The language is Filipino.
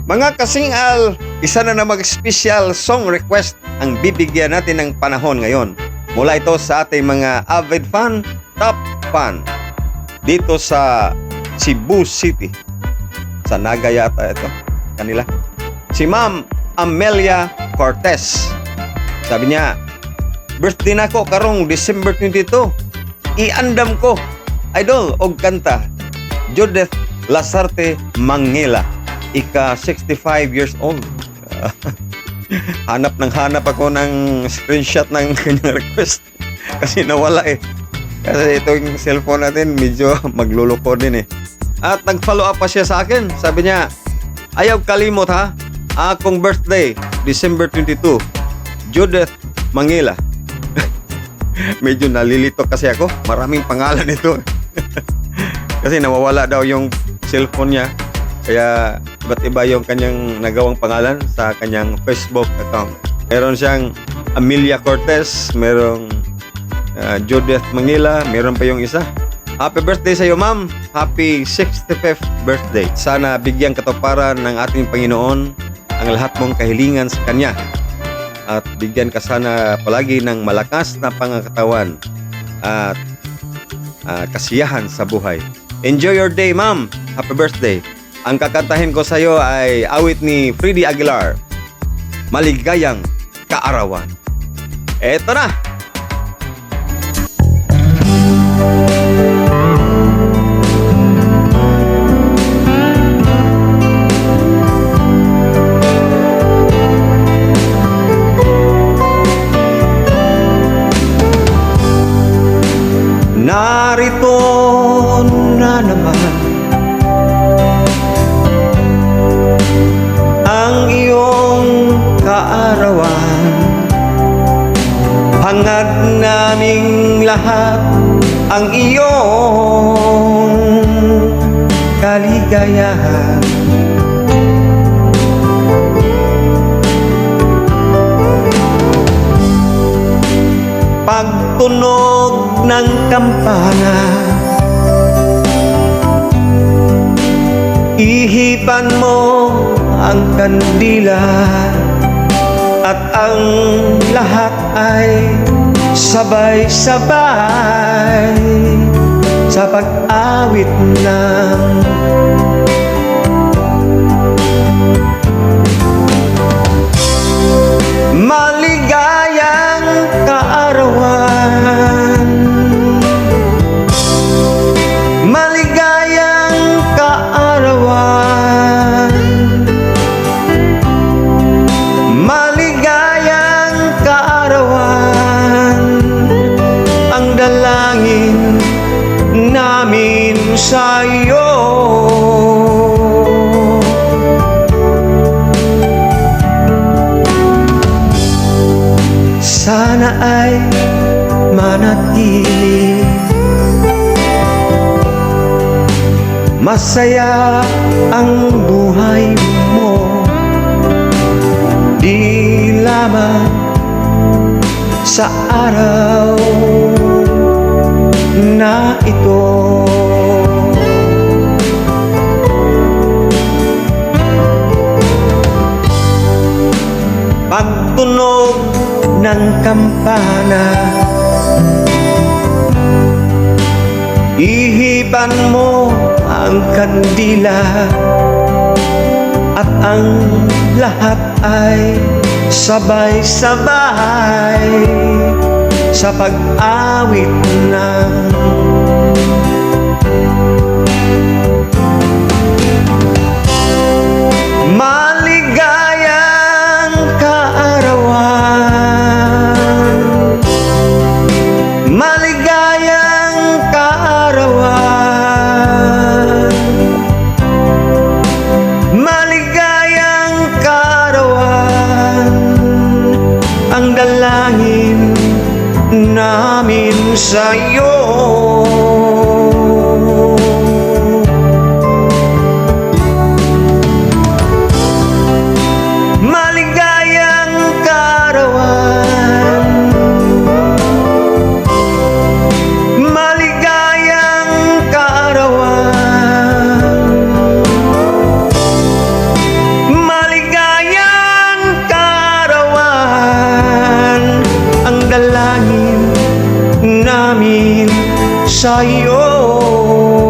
Mga kasingal, isa na mag-special song request ang bibigyan natin ng panahon ngayon. Mula ito sa ating mga avid fan, top fan, dito sa Cebu City. Sa Naga yata ito, kanila. Si Ma'am Amelia Cortez. Sabi niya, birthday na ko karong December 22. Iandam ko, idol og kanta, Judith Lasarte Mangila. Ika 65 years old. Hanap ako ng screenshot ng kanyang request. Kasi nawala eh. Kasi itong cellphone natin medyo magluloko din eh. At nag-follow up pa siya sa akin. Sabi niya, ayaw kalimot ha. Akong birthday, December 22. Judith Mangila. Medyo nalilito kasi ako. Maraming pangalan ito. Kasi nawawala daw yung cellphone niya. Kaya iba't iba yung kanyang nagawang pangalan sa kanyang Facebook account. Meron siyang Amelia Cortez, merong Judith Mangila, meron pa yung isa. Happy birthday sa iyo, ma'am. Happy 65th birthday. Sana bigyan katuparan ng ating Panginoon ang lahat mong kahilingan sa Kanya. At bigyan ka sana palagi ng malakas na pangangatawan at kasiyahan sa buhay. Enjoy your day, ma'am. Happy birthday. Ang kakantahin ko sa iyo ay awit ni Freddy Aguilar, Maligayang Kaarawan. Eto na! Narito na naman ang iyong kaarawan, hangad naming lahat ang iyong kaligayahan. Pagtunog ng kampana, ihipan mo ang kandila at ang lahat ay sabay-sabay sa pag-awit ng maligayang kaarawan. Maligayang kaarawan. Maligayang kaarawan. Ang dalangin namin sa iyo. Sana ay manatili masaya ang buhay mo, di lamang sa araw na ito. Pagtunog ng kampana, ihipan mo ang kandila at ang lahat ay sabay-sabay sa pag-awit ng maligayang kaarawan. Maligayang kaarawan. Maligayang kaarawan. Ang dalangin namin sa iyo. Maligayang kaarawan. Maligayang kaarawan. sa iyo.